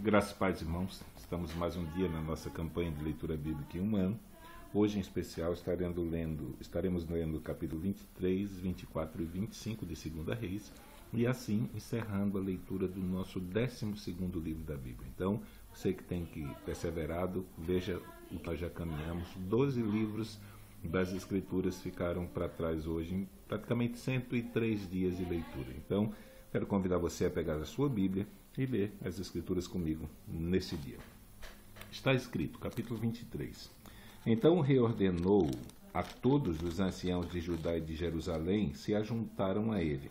Graças e paz, irmãos. Estamos mais um dia na nossa campanha de leitura bíblica em um ano. Hoje, em especial, estaremos lendo o capítulo 23, 24 e 25 de 2 Reis, e assim encerrando a leitura do nosso 12º livro da Bíblia. Então, você que tem que perseverado, veja o que nós já caminhamos. 12 livros das Escrituras ficaram para trás hoje, em praticamente 103 dias de leitura. Então, quero convidar você a pegar a sua Bíblia e ler as Escrituras comigo nesse dia. Está escrito, capítulo 23. Então o rei ordenou a todos os anciãos de Judá e de Jerusalém se ajuntaram a ele.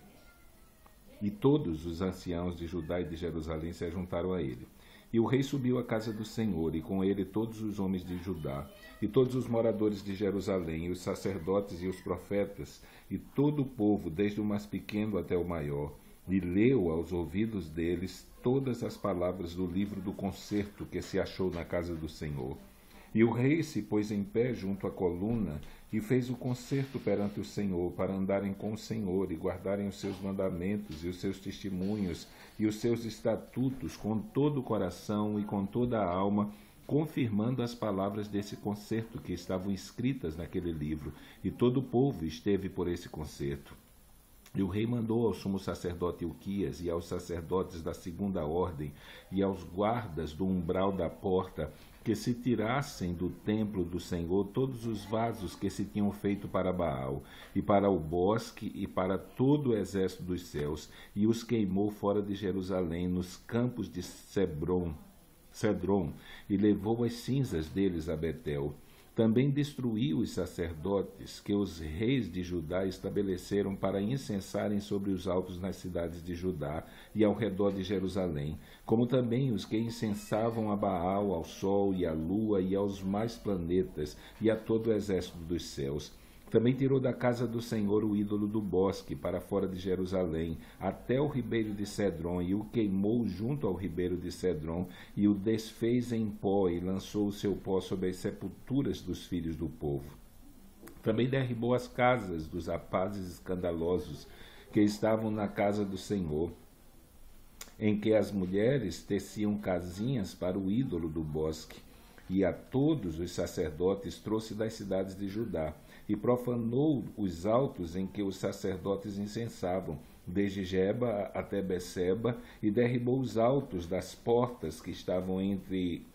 E todos os anciãos de Judá e de Jerusalém se ajuntaram a ele. E o rei subiu à casa do Senhor, e com ele todos os homens de Judá, e todos os moradores de Jerusalém, e os sacerdotes e os profetas, e todo o povo, desde o mais pequeno até o maior, e leu aos ouvidos deles todas as palavras do livro do concerto que se achou na casa do Senhor. E o rei se pôs em pé junto à coluna e fez o concerto perante o Senhor, para andarem com o Senhor e guardarem os seus mandamentos e os seus testemunhos e os seus estatutos com todo o coração e com toda a alma, confirmando as palavras desse concerto que estavam escritas naquele livro. E todo o povo esteve por esse concerto. E o rei mandou ao sumo sacerdote Ilquias e aos sacerdotes da segunda ordem e aos guardas do umbral da porta que se tirassem do templo do Senhor todos os vasos que se tinham feito para Baal, e para o bosque, e para todo o exército dos céus, e os queimou fora de Jerusalém, nos campos de Cedron, e levou as cinzas deles a Betel. Também destruiu os sacerdotes que os reis de Judá estabeleceram para incensarem sobre os altos nas cidades de Judá e ao redor de Jerusalém, como também os que incensavam a Baal, ao sol e à lua e aos mais planetas e a todo o exército dos céus. Também tirou da casa do Senhor o ídolo do bosque para fora de Jerusalém, até o ribeiro de Cedron, e o queimou junto ao ribeiro de Cedron, e o desfez em pó, e lançou o seu pó sobre as sepulturas dos filhos do povo. Também derribou as casas dos rapazes escandalosos que estavam na casa do Senhor, em que as mulheres teciam casinhas para o ídolo do bosque. E a todos os sacerdotes trouxe das cidades de Judá, e profanou os altos em que os sacerdotes incensavam, desde Geba até Beceba, e derribou os altos das portas que estavam entre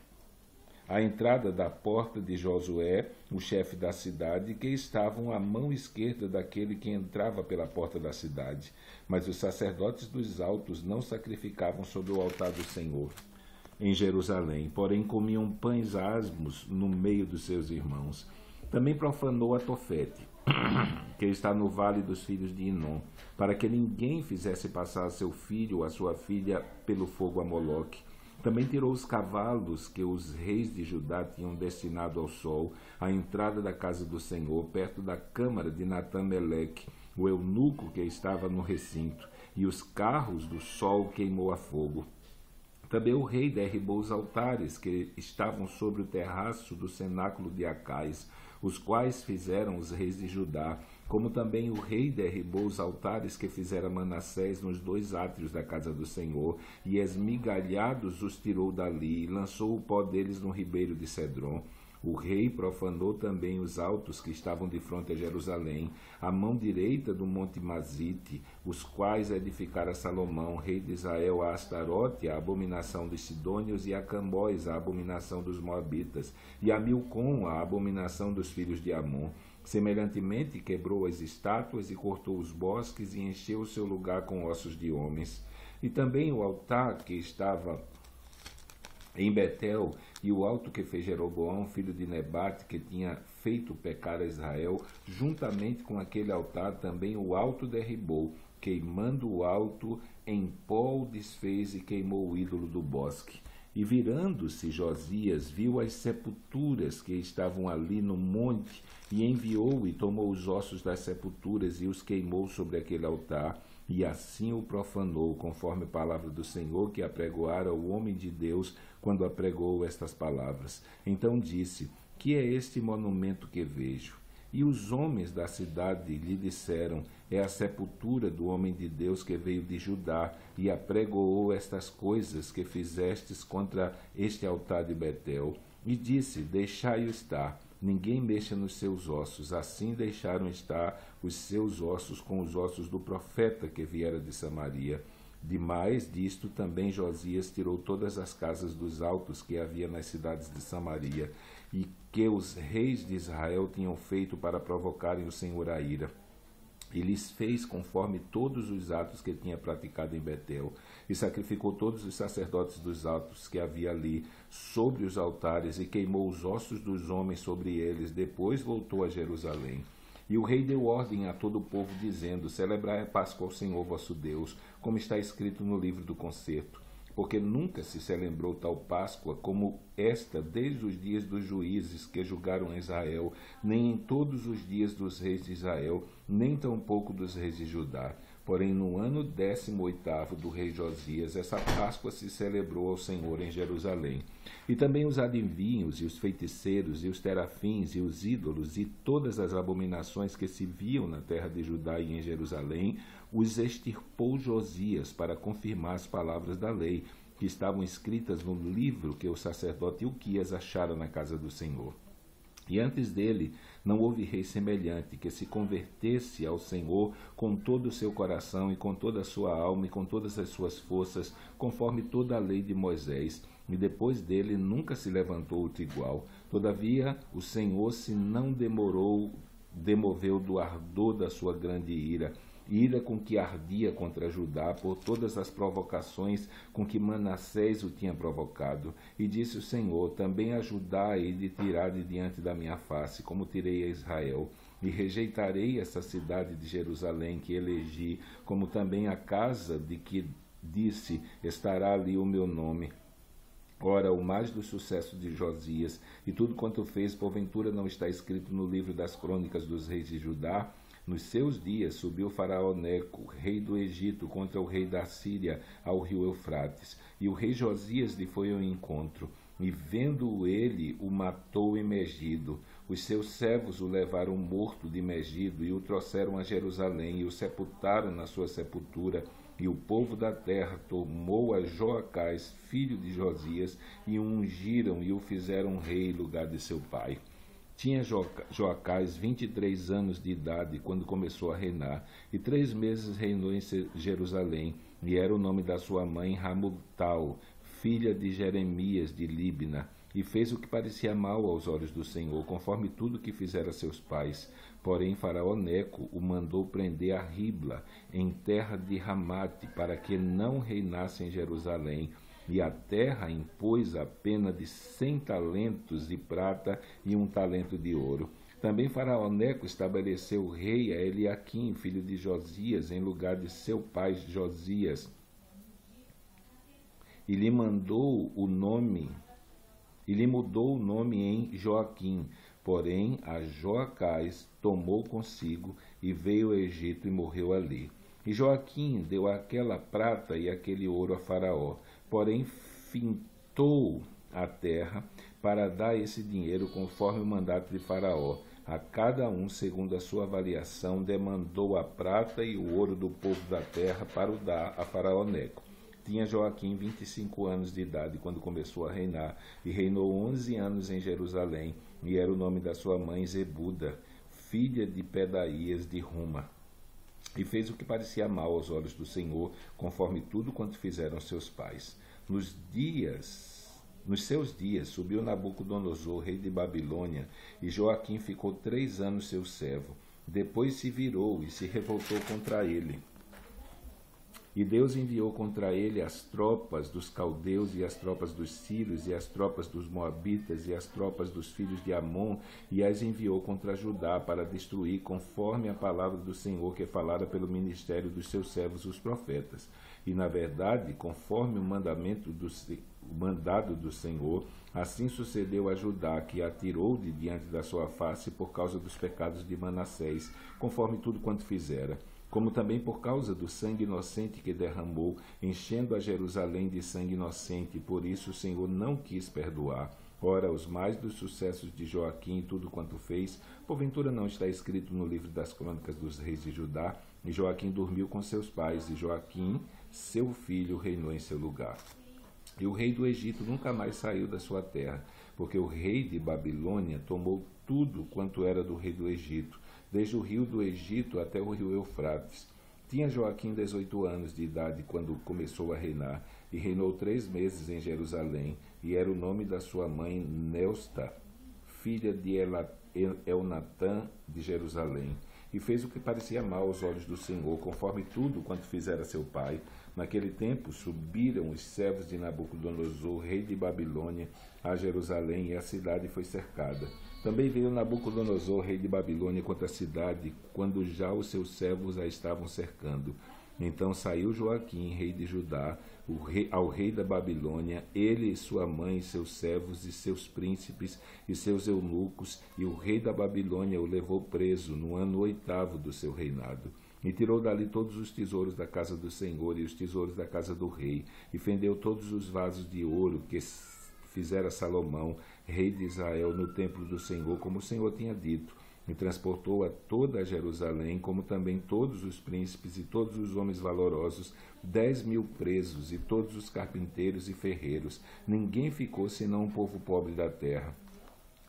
a entrada da porta de Josué, o chefe da cidade, que estavam à mão esquerda daquele que entrava pela porta da cidade. Mas os sacerdotes dos altos não sacrificavam sobre o altar do Senhor em Jerusalém, porém comiam pães asmos no meio dos seus irmãos. Também profanou a Tofete, que está no vale dos filhos de Inom, para que ninguém fizesse passar seu filho ou a sua filha pelo fogo a Moloque. Também tirou os cavalos que os reis de Judá tinham destinado ao sol, à entrada da casa do Senhor, perto da câmara de Natã-Meleque, o eunuco que estava no recinto, e os carros do sol queimou a fogo. Também o rei derribou os altares que estavam sobre o terraço do cenáculo de Acais, os quais fizeram os reis de Judá, como também o rei derribou os altares que fizera Manassés nos 2 átrios da casa do Senhor, e esmigalhados os tirou dali, e lançou o pó deles no ribeiro de Cedron. O rei profanou também os altos que estavam de fronte a Jerusalém, à mão direita do monte Mazite, os quais edificara Salomão, rei de Israel, a Astarote, a abominação dos Sidônios, e a Camós, a abominação dos Moabitas, e a Milcom, a abominação dos filhos de Amon. Semelhantemente quebrou as estátuas e cortou os bosques e encheu o seu lugar com ossos de homens. E também o altar que estava em Betel, e o alto que fez Jeroboão, filho de Nebate, que tinha feito pecar a Israel, juntamente com aquele altar também o alto derribou, queimando o alto em pó o desfez e queimou o ídolo do bosque. E virando-se Josias, viu as sepulturas que estavam ali no monte, e enviou e tomou os ossos das sepulturas e os queimou sobre aquele altar, e assim o profanou, conforme a palavra do Senhor que apregoara o homem de Deus quando apregou estas palavras. Então disse: que é este monumento que vejo? E os homens da cidade lhe disseram: é a sepultura do homem de Deus que veio de Judá e apregoou estas coisas que fizestes contra este altar de Betel. E disse: deixai-o estar, ninguém mexa nos seus ossos. Assim deixaram estar os seus ossos com os ossos do profeta que viera de Samaria. Demais disto, também Josias tirou todas as casas dos altos que havia nas cidades de Samaria, e que os reis de Israel tinham feito para provocarem o Senhor à ira. E lhes fez conforme todos os atos que tinha praticado em Betel, e sacrificou todos os sacerdotes dos altos que havia ali sobre os altares, e queimou os ossos dos homens sobre eles. Depois voltou a Jerusalém. E o rei deu ordem a todo o povo, dizendo: celebrai a Páscoa ao Senhor vosso Deus, como está escrito no livro do concerto. Porque nunca se celebrou tal Páscoa como esta desde os dias dos juízes que julgaram Israel, nem em todos os dias dos reis de Israel, nem tampouco dos reis de Judá. Porém, no ano 18º do rei Josias, essa Páscoa se celebrou ao Senhor em Jerusalém. E também os adivinhos, e os feiticeiros, e os terafins, e os ídolos, e todas as abominações que se viam na terra de Judá e em Jerusalém, os extirpou Josias para confirmar as palavras da lei, que estavam escritas no livro que o sacerdote Ilquias achara na casa do Senhor. E antes dele não houve rei semelhante, que se convertesse ao Senhor com todo o seu coração, e com toda a sua alma, e com todas as suas forças, conforme toda a lei de Moisés. E depois dele nunca se levantou outro igual. Todavia o Senhor se não demoveu do ardor da sua grande ira com que ardia contra Judá por todas as provocações com que Manassés o tinha provocado. E disse o Senhor: também a Judá hei de tirar de diante da minha face, como tirei a Israel. E rejeitarei essa cidade de Jerusalém que elegi, como também a casa de que disse: estará ali o meu nome. Ora, o mais do sucesso de Josias e tudo quanto fez, porventura não está escrito no livro das crônicas dos reis de Judá? Nos seus dias subiu Faraó Neco, rei do Egito, contra o rei da Síria, ao rio Eufrates. E o rei Josias lhe foi ao encontro, e vendo-o ele, o matou em Megido. Os seus servos o levaram morto de Megido, e o trouxeram a Jerusalém, e o sepultaram na sua sepultura. E o povo da terra tomou a Joacás, filho de Josias, e o ungiram, e o fizeram rei em lugar de seu pai. Tinha Joacás 23 anos de idade quando começou a reinar, e 3 meses reinou em Jerusalém, e era o nome da sua mãe Hamutal, filha de Jeremias de Líbna, e fez o que parecia mal aos olhos do Senhor, conforme tudo que fizera seus pais. Porém, Faraó Neco o mandou prender a Ribla, em terra de Ramate, para que não reinasse em Jerusalém. E a terra impôs a pena de 100 talentos de prata e 1 talento de ouro. Também Faraó Neco estabeleceu o rei a Eliaquim, filho de Josias, em lugar de seu pai Josias, e lhe mudou o nome em Joaquim. Porém, a Joacás tomou consigo e veio ao Egito e morreu ali. E Joaquim deu aquela prata e aquele ouro a Faraó. Porém, fintou a terra para dar esse dinheiro conforme o mandato de Faraó. A cada um, segundo a sua avaliação, demandou a prata e o ouro do povo da terra para o dar a Faraó Neco. Tinha Joaquim 25 anos de idade quando começou a reinar, e reinou 11 anos em Jerusalém, e era o nome da sua mãe Zebuda, filha de Pedaías de Ruma. E fez o que parecia mal aos olhos do Senhor, conforme tudo quanto fizeram seus pais. Nos seus dias, subiu Nabucodonosor, rei de Babilônia, e Joaquim ficou 3 anos seu servo. Depois se virou e se revoltou contra ele. E Deus enviou contra ele as tropas dos caldeus, e as tropas dos sírios, e as tropas dos moabitas, e as tropas dos filhos de Amon, e as enviou contra Judá para destruir, conforme a palavra do Senhor que falara pelo ministério dos seus servos os profetas. E, na verdade, conforme o mandado do Senhor, assim sucedeu a Judá, que a tirou de diante da sua face por causa dos pecados de Manassés, conforme tudo quanto fizera, como também por causa do sangue inocente que derramou, enchendo a Jerusalém de sangue inocente. Por isso o Senhor não quis perdoar. Ora, os mais dos sucessos de Joaquim e tudo quanto fez, porventura não está escrito no livro das crônicas dos reis de Judá? E Joaquim dormiu com seus pais, e Joaquim, seu filho, reinou em seu lugar. E o rei do Egito nunca mais saiu da sua terra, porque o rei de Babilônia tomou tudo quanto era do rei do Egito, desde o rio do Egito até o rio Eufrates. Tinha Joaquim 18 anos de idade quando começou a reinar, e reinou 3 meses em Jerusalém, e era o nome da sua mãe Neusta, filha de Elnatã de Jerusalém. E fez o que parecia mal aos olhos do Senhor, conforme tudo quanto fizera seu pai. Naquele tempo subiram os servos de Nabucodonosor, rei de Babilônia, a Jerusalém, e a cidade foi cercada. Também veio Nabucodonosor, rei de Babilônia, contra a cidade, quando já os seus servos a estavam cercando. Então saiu Joaquim, rei de Judá, ao rei da Babilônia, ele e sua mãe, seus servos e seus príncipes e seus eunucos, e o rei da Babilônia o levou preso no ano 8º do seu reinado. E tirou dali todos os tesouros da casa do Senhor e os tesouros da casa do rei, e fendeu todos os vasos de ouro que fizera Salomão, rei de Israel, no templo do Senhor, como o Senhor tinha dito, e transportou a toda a Jerusalém, como também todos os príncipes e todos os homens valorosos, 10.000 presos, e todos os carpinteiros e ferreiros. Ninguém ficou senão um povo pobre da terra.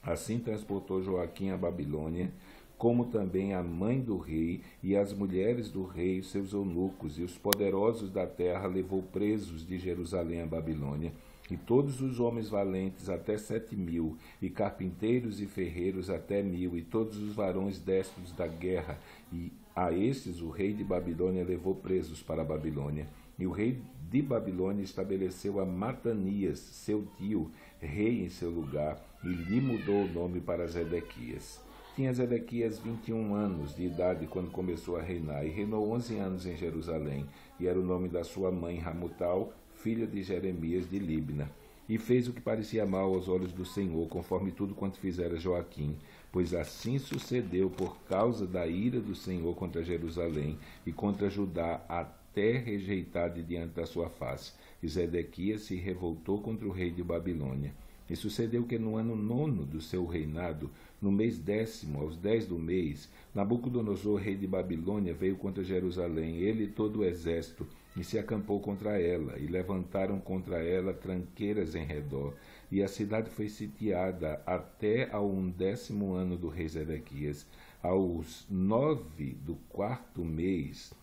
Assim transportou Joaquim a Babilônia, como também a mãe do rei, e as mulheres do rei, os seus eunucos, e os poderosos da terra levou presos de Jerusalém a Babilônia. E todos os homens valentes até 7.000, e carpinteiros e ferreiros até 1.000, e todos os varões destros da guerra, e a estes o rei de Babilônia levou presos para a Babilônia. E o rei de Babilônia estabeleceu a Matanias, seu tio, rei em seu lugar, e lhe mudou o nome para Zedequias. Tinha Zedequias 21 anos de idade quando começou a reinar, e reinou 11 anos em Jerusalém, e era o nome da sua mãe Ramutal, filha de Jeremias de Libna. E fez o que parecia mal aos olhos do Senhor, conforme tudo quanto fizera Joaquim, pois assim sucedeu por causa da ira do Senhor contra Jerusalém e contra Judá, até rejeitar de diante da sua face. E Zedequias se revoltou contra o rei de Babilônia. E sucedeu que no ano 9º do seu reinado, no mês 10º, aos 10 do mês, Nabucodonosor, rei de Babilônia, veio contra Jerusalém, ele e todo o exército, e se acampou contra ela, e levantaram contra ela tranqueiras em redor, e a cidade foi sitiada até ao 11º ano do rei Zedequias. Aos 9 do 4º mês,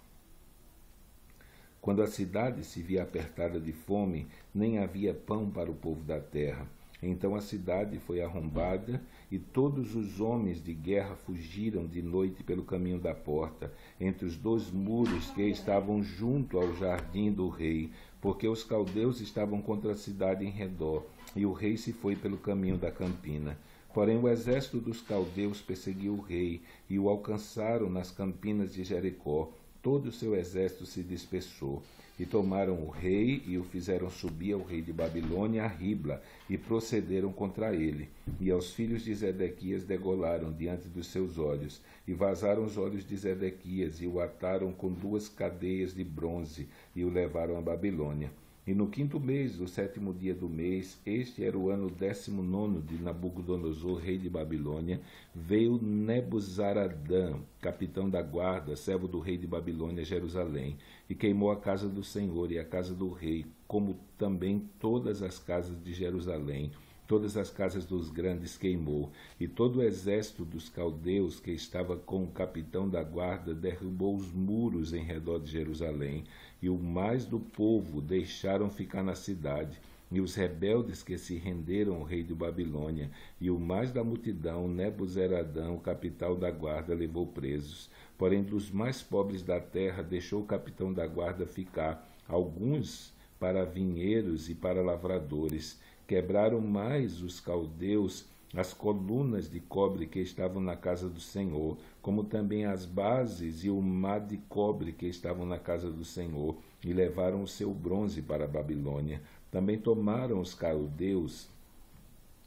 quando a cidade se via apertada de fome, nem havia pão para o povo da terra. Então a cidade foi arrombada, e todos os homens de guerra fugiram de noite pelo caminho da porta, entre os 2 muros que estavam junto ao jardim do rei, porque os caldeus estavam contra a cidade em redor, e o rei se foi pelo caminho da campina. Porém o exército dos caldeus perseguiu o rei, e o alcançaram nas campinas de Jericó. Todo o seu exército se dispersou. E tomaram o rei e o fizeram subir ao rei de Babilônia a Ribla, e procederam contra ele. E aos filhos de Zedequias degolaram diante dos seus olhos, e vazaram os olhos de Zedequias, e o ataram com 2 cadeias de bronze, e o levaram a Babilônia. E no 5º mês, do 7º dia do mês, este era o ano 19º de Nabucodonosor, rei de Babilônia, veio Nebuzaradã, capitão da guarda, servo do rei de Babilônia, a Jerusalém, e queimou a casa do Senhor e a casa do rei, como também todas as casas de Jerusalém. Todas as casas dos grandes queimou, e todo o exército dos caldeus que estava com o capitão da guarda derrubou os muros em redor de Jerusalém, e o mais do povo deixaram ficar na cidade, e os rebeldes que se renderam ao rei de Babilônia, e o mais da multidão, Nebuzaradã, o capitão da guarda, levou presos. Porém, dos mais pobres da terra deixou o capitão da guarda ficar, alguns para vinheiros e para lavradores. Quebraram mais os caldeus as colunas de cobre que estavam na casa do Senhor, como também as bases e o mar de cobre que estavam na casa do Senhor, e levaram o seu bronze para a Babilônia. Também tomaram os caldeus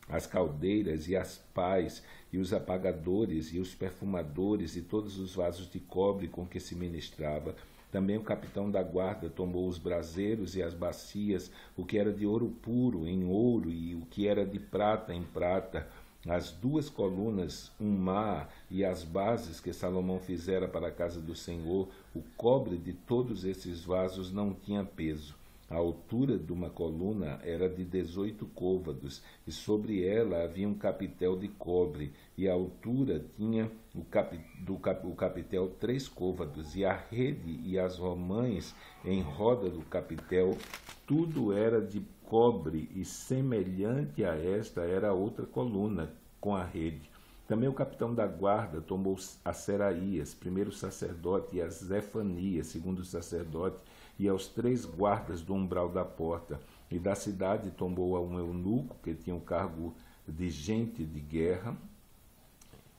as caldeiras e as pás, e os apagadores, e os perfumadores, e todos os vasos de cobre com que se ministrava, Também o capitão da guarda tomou os braseiros e as bacias, o que era de ouro puro em ouro e o que era de prata em prata, as 2 colunas, um mar e as bases que Salomão fizera para a casa do Senhor. O cobre de todos esses vasos não tinha peso. A altura de uma coluna era de 18 côvados, e sobre ela havia um capitel de cobre, e a altura tinha o capitel 3 côvados, e a rede e as romães em roda do capitel, tudo era de cobre, e semelhante a esta era a outra coluna com a rede. Também o capitão da guarda tomou a Seraías, primeiro sacerdote, e a Zefanias, segundo sacerdote, e aos 3 guardas do umbral da porta. E da cidade tomou a um eunuco, que tinha o cargo de gente de guerra,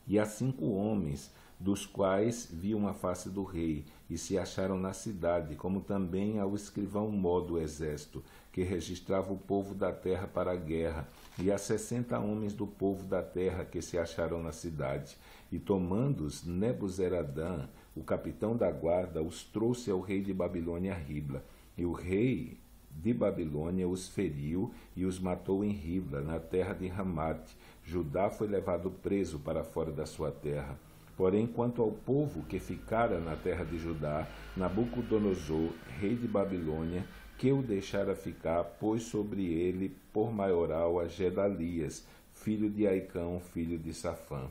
e a 5 homens, dos quais viam a face do rei, e se acharam na cidade, como também ao escrivão mó do exército, que registrava o povo da terra para a guerra, e a 60 homens do povo da terra que se acharam na cidade. E tomando-os, Nebuzaradã, o capitão da guarda, os trouxe ao rei de Babilônia a Ribla. E o rei de Babilônia os feriu e os matou em Ribla, na terra de Ramate. Judá foi levado preso para fora da sua terra. Porém, quanto ao povo que ficara na terra de Judá, Nabucodonosor, rei de Babilônia, que o deixara ficar, pôs sobre ele por maioral a Gedalias, filho de Aicão, filho de Safã.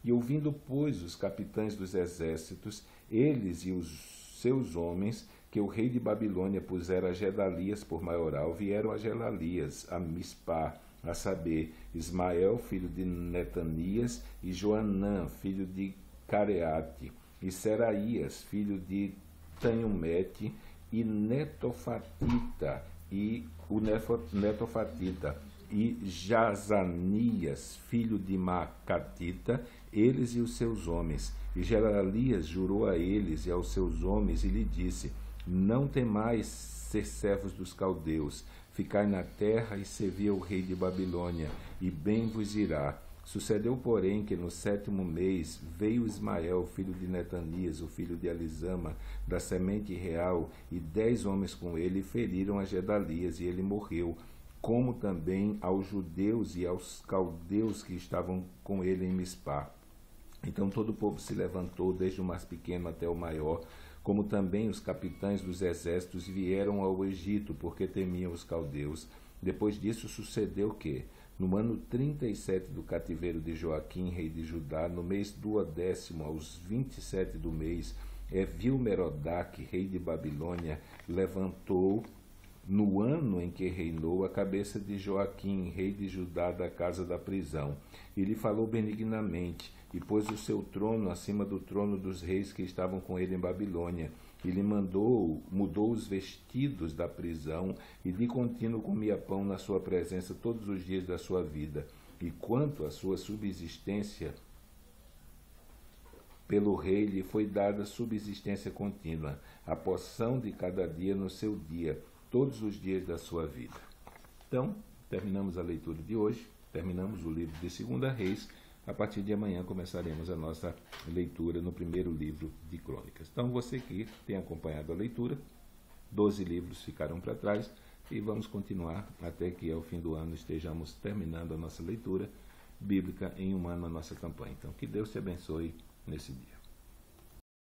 E ouvindo, pois, os capitães dos exércitos, eles e os seus homens, que o rei de Babilônia pusera a Gedalias por maioral, vieram a Gedalias, a Mispá, a saber, Ismael, filho de Netanias, e Joanã, filho de Careate, e Seraías, filho de Tanhumete, e Netofatita, e o Netofatita, e Jazanias, filho de Macatita, eles e os seus homens. E Gedalias jurou a eles e aos seus homens e lhe disse: não temais ser servos dos caldeus, ficai na terra e servi ao rei de Babilônia, e bem vos irá. Sucedeu, porém, que no 7º mês veio Ismael, filho de Netanias, o filho de Elisama, da semente real, e 10 homens com ele, feriram a Gedalias, e ele morreu, como também aos judeus e aos caldeus que estavam com ele em Mispá. Então todo o povo se levantou, desde o mais pequeno até o maior, como também os capitães dos exércitos vieram ao Egito, porque temiam os caldeus. Depois disso sucedeu que, no ano 37 do cativeiro de Joaquim, rei de Judá, no mês 12º, aos 27 do mês, Evil-Merodach, rei de Babilônia, levantou, no ano em que reinou, a cabeça de Joaquim, rei de Judá, da casa da prisão, e lhe falou benignamente, e pôs o seu trono acima do trono dos reis que estavam com ele em Babilônia, e lhe mudou os vestidos da prisão, e de contínuo comia pão na sua presença todos os dias da sua vida. E quanto à sua subsistência, pelo rei lhe foi dada subsistência contínua, a porção de cada dia no seu dia, todos os dias da sua vida. Então, terminamos a leitura de hoje, terminamos o livro de 2 Reis. A partir de amanhã começaremos a nossa leitura no primeiro livro de Crônicas. Então, você que tem acompanhado a leitura, 12 livros ficaram para trás e vamos continuar até que ao fim do ano estejamos terminando a nossa leitura bíblica em um ano a nossa campanha. Então, que Deus te abençoe nesse dia.